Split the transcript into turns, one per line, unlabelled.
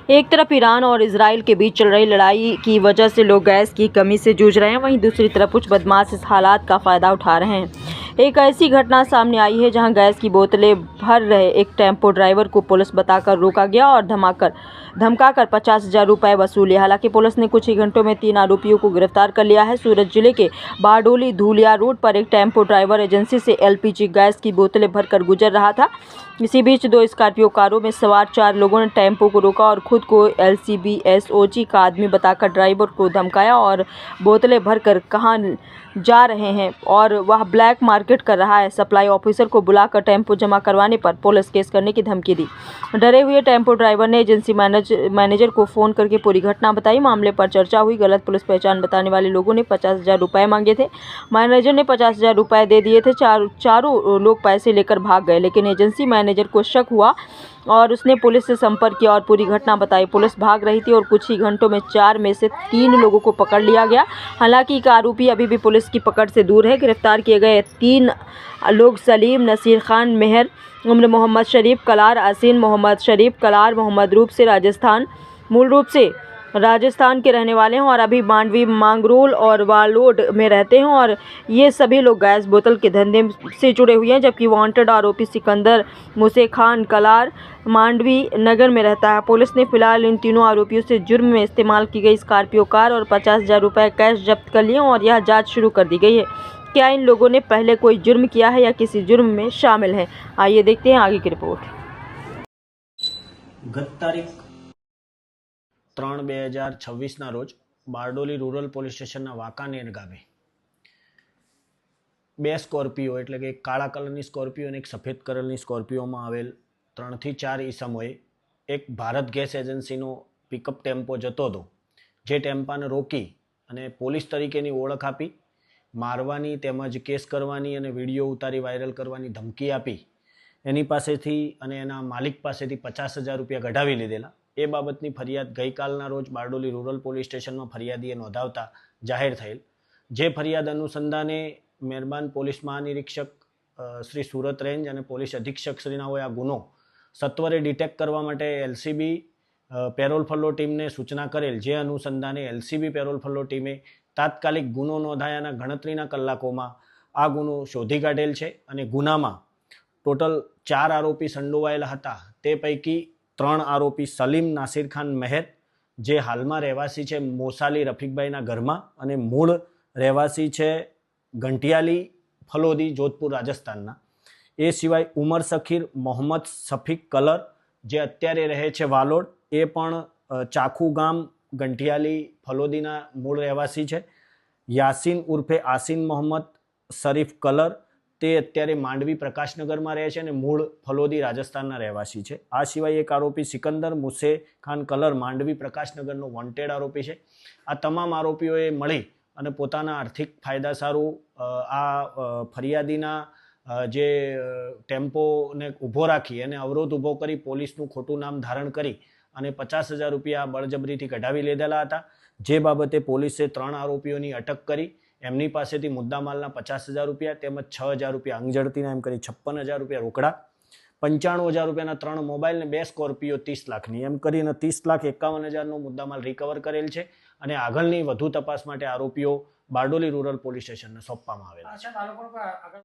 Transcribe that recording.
एक तरफ ईरान और इजराइल के बीच चल रही लड़ाई की वजह से लोग गैस की कमी से जूझ रहे हैं, वहीं दूसरी तरफ कुछ बदमाश इस हालात का फ़ायदा उठा रहे हैं। एक ऐसी घटना सामने आई है जहां गैस की बोतलें भर रहे एक टेम्पो ड्राइवर को पुलिस बताकर रोका गया और धमकाकर 50,000 रुपये वसूले। हालांकि पुलिस ने कुछ ही घंटों में 3 आरोपियों को गिरफ्तार कर लिया है। सूरत जिले के बारडोली धूलिया रोड पर एक टेम्पो ड्राइवर एजेंसी से एलपीजी गैस की बोतलें भरकर गुजर रहा था। इसी बीच 2 स्कॉर्पियो कारों में सवार 4 लोगों ने टेम्पो को रोका और खुद को LCBSOG का आदमी बताकर ड्राइवर को धमकाया और बोतलें भरकर कहाँ जा रहे हैं और वह ब्लैक मार्केट कर रहा है। सप्लाई ऑफिसर को बुलाकर टेम्पो जमा करवाने पर पुलिस केस करने की धमकी दी। डरे हुए टेम्पो ड्राइवर ने एजेंसी मैनेजर को फ़ोन करके पूरी घटना बताई। मामले पर चर्चा हुई। गलत पुलिस पहचान बताने वाले लोगों ने 50,000 रुपये मांगे थे। मैनेजर ने 50,000 रुपये दे दिए थे। चारों लोग पैसे लेकर भाग गए, लेकिन एजेंसी मैनेजर को शक हुआ और उसने पुलिस से संपर्क किया और पूरी घटना बताई। पुलिस भाग रही थी और कुछ ही घंटों में 4 में से 3 लोगों को पकड़ लिया गया। हालांकि एक आरोपी अभी भी पुलिस की पकड़ से दूर है। गिरफ्तार किए गए 3 लोग सलीम नसीर खान मेहर, उम्र मोहम्मद शरीफ कलार, आसीन मोहम्मद शरीफ कलार, मोहम्मद रूप से मूल रूप से राजस्थान के रहने वाले हैं और अभी मांडवी, मांगरोल और वालोड में रहते हैं और ये सभी लोग गैस बोतल के धंधे से जुड़े हुए हैं। जबकि वांटेड आरोपी सिकंदर मुसे खान कलार मांडवी नगर में रहता है। पुलिस ने फिलहाल इन तीनों आरोपियों से जुर्म में इस्तेमाल की गई स्कॉर्पियो कार और 50,000 रुपये कैश जब्त कर लिए और यह जाँच शुरू कर दी गई है। क्या इन लोगों ने पहले कोई जुर्म किया है या किसी जुर्म में शामिल है? आइए देखते हैं आगे की रिपोर्ट।
गत तारीख 3/2026 रोज Bardoli rural police station Wankaner गामे 2 स्कॉर्पियो एटले के काळा कलरनी स्कॉर्पियो और एक सफेद कलरनी स्कॉर्पियो में आवेल 3 થી 4 ईसमोए एक भारत गैस एजेंसीनो पिकअप टेम्पो जतो हतो, जे टेम्पाने रोकी अने पोलीस तरीकेनी ओळख आपी, मारवानी तेमज केस करवानी अने विडियो उतारी वायरल करवानी धमकी आपी एनी पासेथी अने एना मालिक पासेथी 50,000 रुपया कढावी लीधेला। ए बाबतनी फरियाद गईकालना रोज बारडोली रूरल पोलीस स्टेशन में फरियादीए नोंधावता जाहिर थયેલ। जे फरियाद अनुसंधाने मेहरबान पोलीस महानिरीक्षक श्री सूरत रेंज और पोलीस अधीक्षक श्रीना आ गुनो सत्वरे डिटेक्ट करवा माटे LCB पेरोल फलो टीम ने सूचना करेल। जे अनुसंधाने LCB पेरोल फलो टीमे तात्कालिक गुनो नोंधायाना गणतरीना कलाकोमां आ गुनो शोधी काढेल छे अने गुनामां टोटल 4 आरोपी संडोवायेला हता। ते पैकी 3 आरोपी सलीम नासिर खान मेहर, जे हाल में रहवासी है मोसाली रफीकभाईना घरमां अने मूळ रहवासी है घंटियाली फलोदी जोधपुर राजस्थानना। ए सिवाय उमर सखीर मोहम्मद शफीक कलर, जे अत्यारे रहे छे वालोड, ए पण चाखू गाम घंटियाली फलोदीना मूळ रहवासी है। यासीन उर्फे आसीन मोहम्मद शरीफ कलर, ते अत्यारे मांडवी प्रकाशनगर में रहे छे मूळ फलोदी राजस्थानना रहवासी है। आ सिवाय एक आरोपी सिकंदर मुसे खान कलर मांडवी प्रकाशनगरनो वॉन्टेड आरोपी है। आ तमाम आरोपीओए मळी अने पोताना आर्थिक फायदा सारू आ फरियादीना जे टेम्पो ने ऊभो राखी अने अवरोध ऊभो करी पोलीसनुं खोटुं नाम धारण करी अने 50,000 रुपया बळजबरीथी कढावी लीधेला हता। जे बाबते पोलीसे 3 आरोपीओनी अटक करी। एमनी पासेथी मुद्दामालना 50,000 रुपया तेमज 6,000 रुपया अंगझड़तीना एम करी 56,000 रुपया रोकड़ा, 95,000 रुपयाना 3 मोबाइल ने 2 स्कॉर्पियो 30 लाखनी एम करीने 30,51,000 नो मुद्दामाल रिकवर करेल छे अने आगळनी વધુ તપાસ માટે આરોપીઓ બારડોલી રૂરલ પોલીસ સ્ટેશનને સોંપવામાં આવેલા છે।